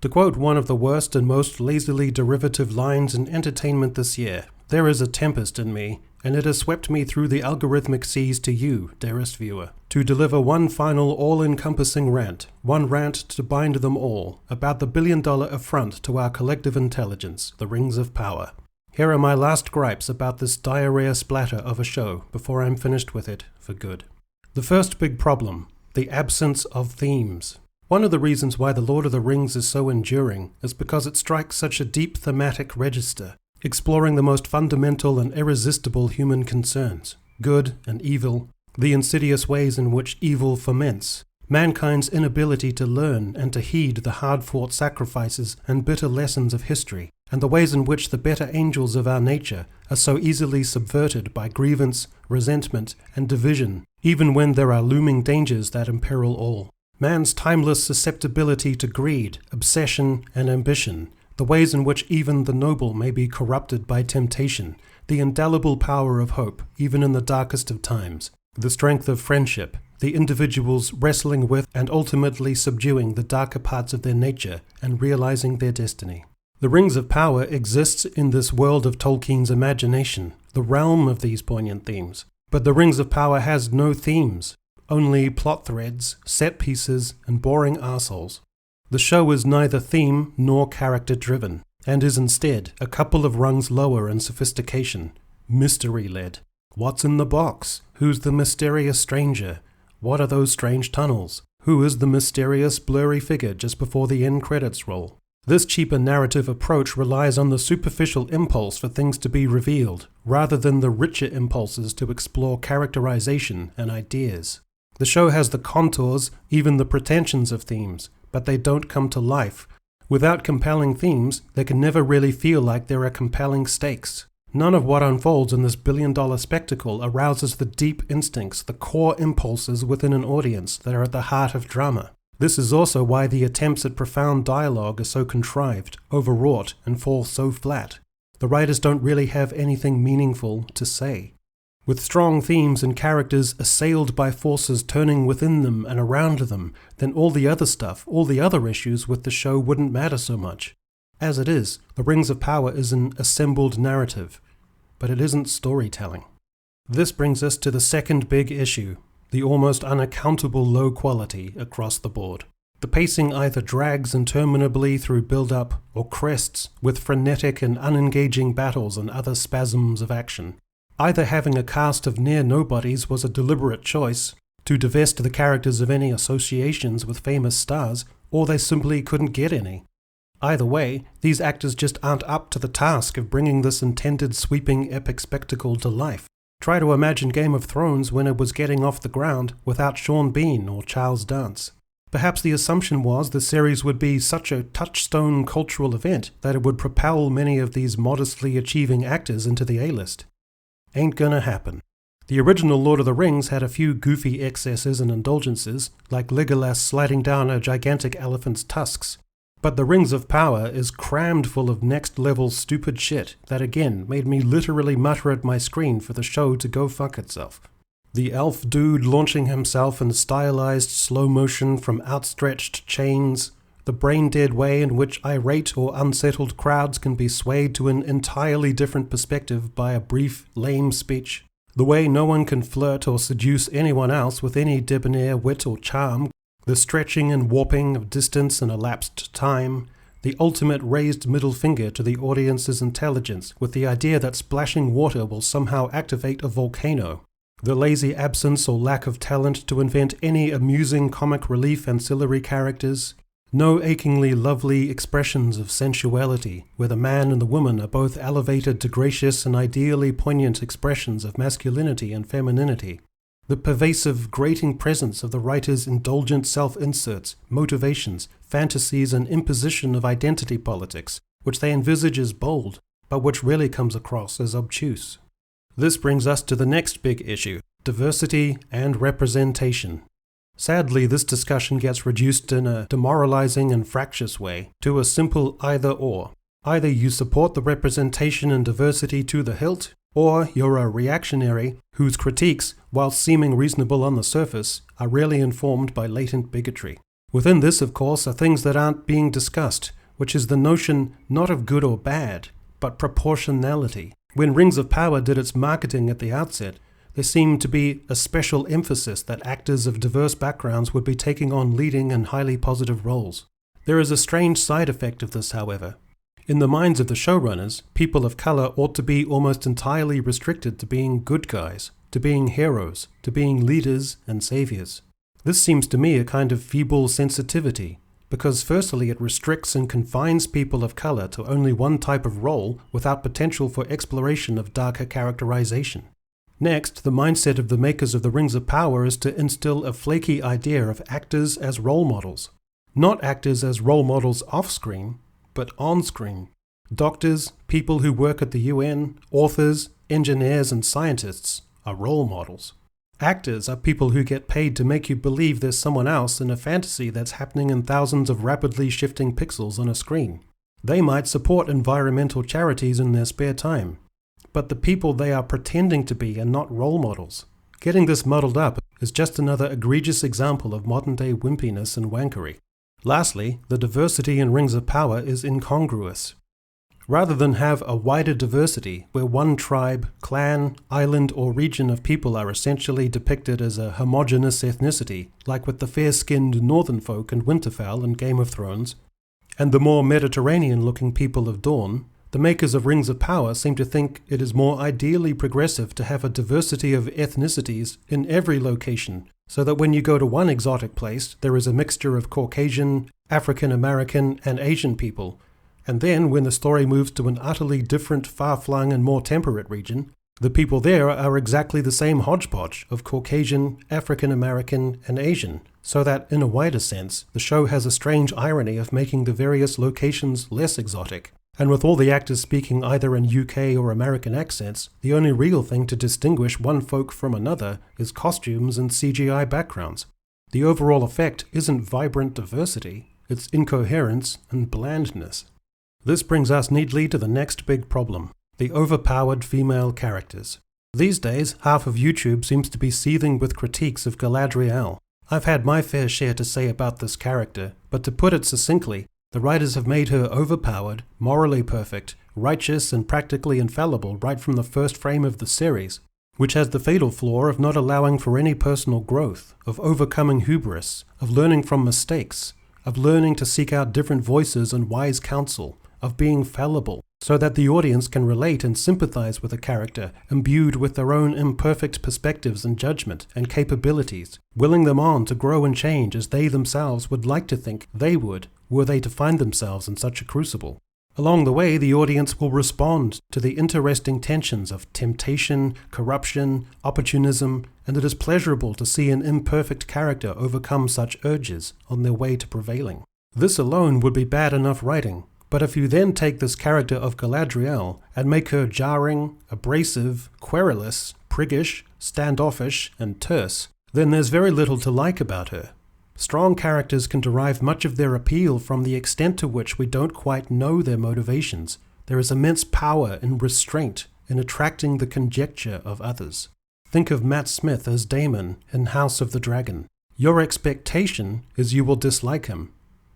To quote one of the worst and most lazily derivative lines in entertainment this year, there is a tempest in me, and it has swept me through the algorithmic seas to you, dearest viewer, to deliver one final all-encompassing rant, one rant to bind them all, about the billion-dollar affront to our collective intelligence, the rings of power. Here are my last gripes about this diarrhea splatter of a show before I'm finished with it for good. The first big problem, the absence of themes. One of the reasons why The Lord of the Rings is so enduring is because it strikes such a deep thematic register, exploring the most fundamental and irresistible human concerns, good and evil, the insidious ways in which evil ferments, mankind's inability to learn and to heed the hard-fought sacrifices and bitter lessons of history, and the ways in which the better angels of our nature are so easily subverted by grievance, resentment, and division, even when there are looming dangers that imperil all. Man's timeless susceptibility to greed, obsession, and ambition, the ways in which even the noble may be corrupted by temptation, the indelible power of hope, even in the darkest of times, the strength of friendship, the individuals wrestling with and ultimately subduing the darker parts of their nature and realizing their destiny. The Rings of Power exists in this world of Tolkien's imagination, the realm of these poignant themes. But the Rings of Power has no themes, only plot threads, set pieces, and boring arseholes. The show is neither theme nor character-driven, and is instead a couple of rungs lower in sophistication, mystery-led. What's in the box? Who's the mysterious stranger? What are those strange tunnels? Who is the mysterious blurry figure just before the end credits roll? This cheaper narrative approach relies on the superficial impulse for things to be revealed, rather than the richer impulses to explore characterization and ideas. The show has the contours, even the pretensions of themes, but they don't come to life. Without compelling themes, there can never really feel like there are compelling stakes. None of what unfolds in this billion-dollar spectacle arouses the deep instincts, the core impulses within an audience that are at the heart of drama. This is also why the attempts at profound dialogue are so contrived, overwrought, and fall so flat. The writers don't really have anything meaningful to say. With strong themes and characters assailed by forces turning within them and around them, then all the other stuff, all the other issues with the show wouldn't matter so much. As it is, The Rings of Power is an assembled narrative, but it isn't storytelling. This brings us to the second big issue, the almost unaccountable low quality across the board. The pacing either drags interminably through build-up or crests with frenetic and unengaging battles and other spasms of action. Either having a cast of near-nobodies was a deliberate choice to divest the characters of any associations with famous stars, or they simply couldn't get any. Either way, these actors just aren't up to the task of bringing this intended sweeping epic spectacle to life. Try to imagine Game of Thrones when it was getting off the ground without Sean Bean or Charles Dance. Perhaps the assumption was the series would be such a touchstone cultural event that it would propel many of these modestly achieving actors into the A-list. Ain't gonna happen. The original Lord of the Rings had a few goofy excesses and indulgences, like Legolas sliding down a gigantic elephant's tusks. But The Rings of Power is crammed full of next-level stupid shit that again made me literally mutter at my screen for the show to go fuck itself. The elf dude launching himself in stylized slow motion from outstretched chains, the brain-dead way in which irate or unsettled crowds can be swayed to an entirely different perspective by a brief, lame speech, the way no one can flirt or seduce anyone else with any debonair wit or charm, the stretching and warping of distance and elapsed time, the ultimate raised middle finger to the audience's intelligence with the idea that splashing water will somehow activate a volcano, the lazy absence or lack of talent to invent any amusing comic relief ancillary characters, no achingly lovely expressions of sensuality, where the man and the woman are both elevated to gracious and ideally poignant expressions of masculinity and femininity, the pervasive, grating presence of the writer's indulgent self-inserts, motivations, fantasies, and imposition of identity politics, which they envisage as bold, but which really comes across as obtuse. This brings us to the next big issue, diversity and representation. Sadly, this discussion gets reduced in a demoralizing and fractious way to a simple either-or. Either you support the representation and diversity to the hilt, or you're a reactionary whose critiques, while seeming reasonable on the surface, are rarely informed by latent bigotry. Within this, of course, are things that aren't being discussed, which is the notion not of good or bad, but proportionality. When Rings of Power did its marketing at the outset, there seemed to be a special emphasis that actors of diverse backgrounds would be taking on leading and highly positive roles. There is a strange side effect of this, however. In the minds of the showrunners, people of color ought to be almost entirely restricted to being good guys, to being heroes, to being leaders and saviors. This seems to me a kind of feeble sensitivity, because firstly it restricts and confines people of color to only one type of role without potential for exploration of darker characterization. Next, the mindset of the makers of the Rings of Power is to instill a flaky idea of actors as role models. Not actors as role models off-screen, but on-screen. Doctors, people who work at the UN, authors, engineers and scientists are role models. Actors are people who get paid to make you believe there's someone else in a fantasy that's happening in thousands of rapidly shifting pixels on a screen. They might support environmental charities in their spare time, but the people they are pretending to be are not role models. Getting this muddled up is just another egregious example of modern-day wimpiness and wankery. Lastly, the diversity in Rings of Power is incongruous. Rather than have a wider diversity where one tribe, clan, island or region of people are essentially depicted as a homogeneous ethnicity, like with the fair-skinned northern folk in Winterfell and Game of Thrones, and the more Mediterranean-looking people of Dawn, the makers of Rings of Power seem to think it is more ideally progressive to have a diversity of ethnicities in every location, so that when you go to one exotic place, there is a mixture of Caucasian, African American, and Asian people. And then, when the story moves to an utterly different, far-flung and more temperate region, the people there are exactly the same hodgepodge of Caucasian, African American, and Asian, so that, in a wider sense, the show has a strange irony of making the various locations less exotic. And with all the actors speaking either in UK or American accents, the only real thing to distinguish one folk from another is costumes and CGI backgrounds. The overall effect isn't vibrant diversity, it's incoherence and blandness. This brings us neatly to the next big problem, the overpowered female characters. These days, half of YouTube seems to be seething with critiques of Galadriel. I've had my fair share to say about this character, but to put it succinctly, the writers have made her overpowered, morally perfect, righteous and practically infallible right from the first frame of the series, which has the fatal flaw of not allowing for any personal growth, of overcoming hubris, of learning from mistakes, of learning to seek out different voices and wise counsel, of being fallible, so that the audience can relate and sympathize with a character imbued with their own imperfect perspectives and judgment and capabilities, willing them on to grow and change as they themselves would like to think they would, were they to find themselves in such a crucible. Along the way, the audience will respond to the interesting tensions of temptation, corruption, opportunism, and it is pleasurable to see an imperfect character overcome such urges on their way to prevailing. This alone would be bad enough writing, but if you then take this character of Galadriel and make her jarring, abrasive, querulous, priggish, standoffish, and terse, then there's very little to like about her. Strong characters can derive much of their appeal from the extent to which we don't quite know their motivations. There is immense power in restraint, in attracting the conjecture of others. Think of Matt Smith as Daemon in House of the Dragon. Your expectation is you will dislike him,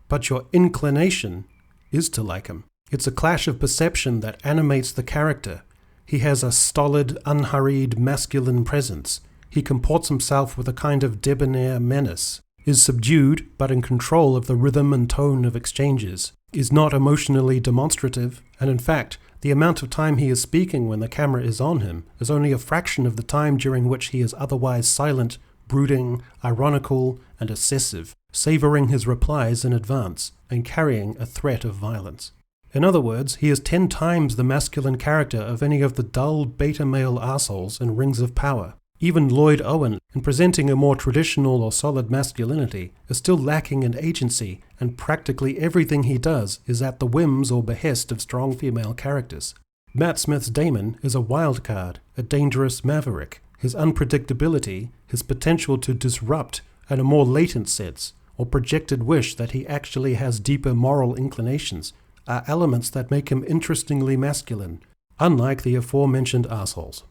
but your inclination is to like him. It's a clash of perception that animates the character. He has a stolid, unhurried, masculine presence. He comports himself with a kind of debonair menace, is subdued but in control of the rhythm and tone of exchanges, is not emotionally demonstrative, and in fact, the amount of time he is speaking when the camera is on him is only a fraction of the time during which he is otherwise silent, brooding, ironical, and obsessive, savouring his replies in advance, and carrying a threat of violence. In other words, he is 10 times the masculine character of any of the dull beta male arseholes in Rings of Power. Even Lloyd Owen, in presenting a more traditional or solid masculinity, is still lacking in agency, and practically everything he does is at the whims or behest of strong female characters. Matt Smith's Daemon is a wild card, a dangerous maverick. His unpredictability, his potential to disrupt, and a more latent sense, or projected wish that he actually has deeper moral inclinations, are elements that make him interestingly masculine, unlike the aforementioned arseholes.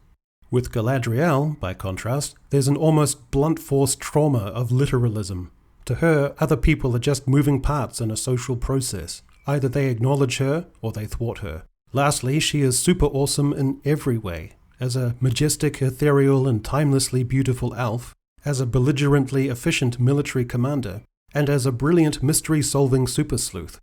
With Galadriel, by contrast, there's an almost blunt force trauma of literalism. To her, other people are just moving parts in a social process. Either they acknowledge her or they thwart her. Lastly, she is super awesome in every way. As a majestic, ethereal, and timelessly beautiful elf, as a belligerently efficient military commander, and as a brilliant mystery-solving super sleuth.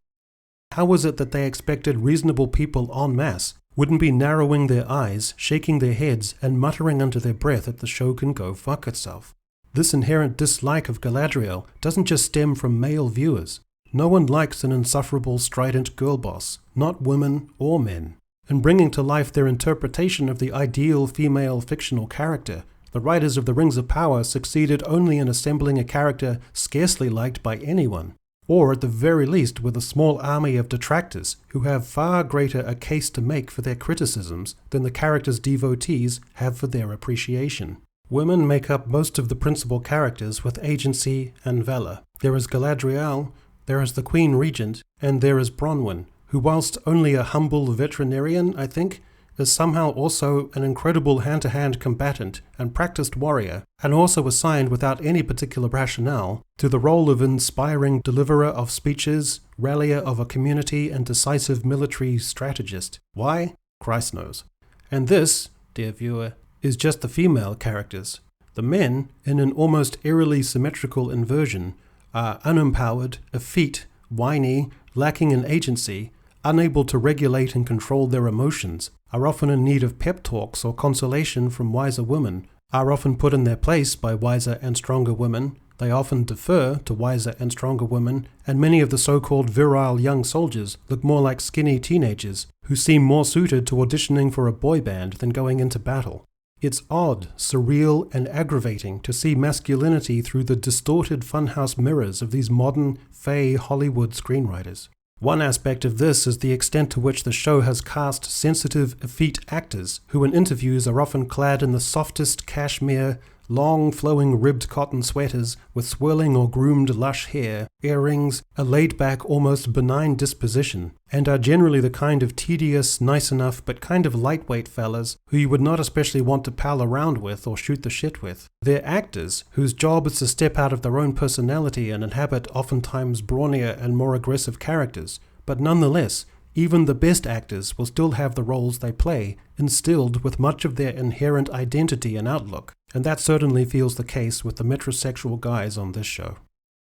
How was it that they expected reasonable people en masse wouldn't be narrowing their eyes, shaking their heads, and muttering under their breath that the show can go fuck itself? This inherent dislike of Galadriel doesn't just stem from male viewers. No one likes an insufferable, strident girl boss, not women or men. In bringing to life their interpretation of the ideal female fictional character, the writers of The Rings of Power succeeded only in assembling a character scarcely liked by anyone, or at the very least with a small army of detractors who have far greater a case to make for their criticisms than the character's devotees have for their appreciation. Women make up most of the principal characters with agency and valor. There is Galadriel, there is the Queen Regent, and there is Bronwyn, who whilst only a humble veterinarian, I think, is somehow also an incredible hand-to-hand combatant and practiced warrior, and also assigned without any particular rationale to the role of inspiring deliverer of speeches, rallier of a community, and decisive military strategist. Why? Christ knows. And this, dear viewer, is just the female characters. The men, in an almost eerily symmetrical inversion, are unempowered, effete, whiny, lacking in agency, unable to regulate and control their emotions, are often in need of pep talks or consolation from wiser women, are often put in their place by wiser and stronger women, they often defer to wiser and stronger women, and many of the so-called virile young soldiers look more like skinny teenagers who seem more suited to auditioning for a boy band than going into battle. It's odd, surreal, and aggravating to see masculinity through the distorted funhouse mirrors of these modern, fey Hollywood screenwriters. One aspect of this is the extent to which the show has cast sensitive, effete actors who in interviews are often clad in the softest cashmere, long flowing ribbed cotton sweaters with swirling or groomed lush hair, earrings, a laid-back, almost benign disposition, and are generally the kind of tedious, nice enough but kind of lightweight fellas who you would not especially want to pal around with or shoot the shit with. They're actors whose job is to step out of their own personality and inhabit oftentimes brawnier and more aggressive characters, but nonetheless, even the best actors will still have the roles they play instilled with much of their inherent identity and outlook, and that certainly feels the case with the metrosexual guys on this show.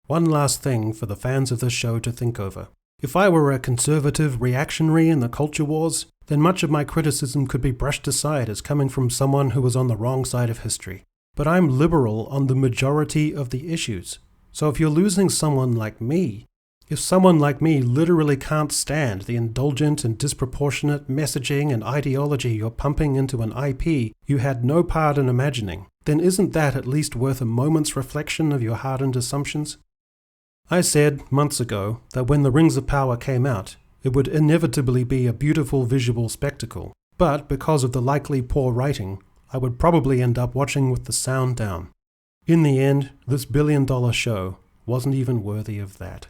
One last thing for the fans of this show to think over. If I were a conservative reactionary in the culture wars, then much of my criticism could be brushed aside as coming from someone who was on the wrong side of history. But I'm liberal on the majority of the issues. So if you're losing someone like me, if someone like me literally can't stand the indulgent and disproportionate messaging and ideology you're pumping into an IP you had no part in imagining, then isn't that at least worth a moment's reflection of your hardened assumptions? I said months ago that when The Rings of Power came out, it would inevitably be a beautiful visual spectacle, but because of the likely poor writing, I would probably end up watching with the sound down. In the end, this billion-dollar show wasn't even worthy of that.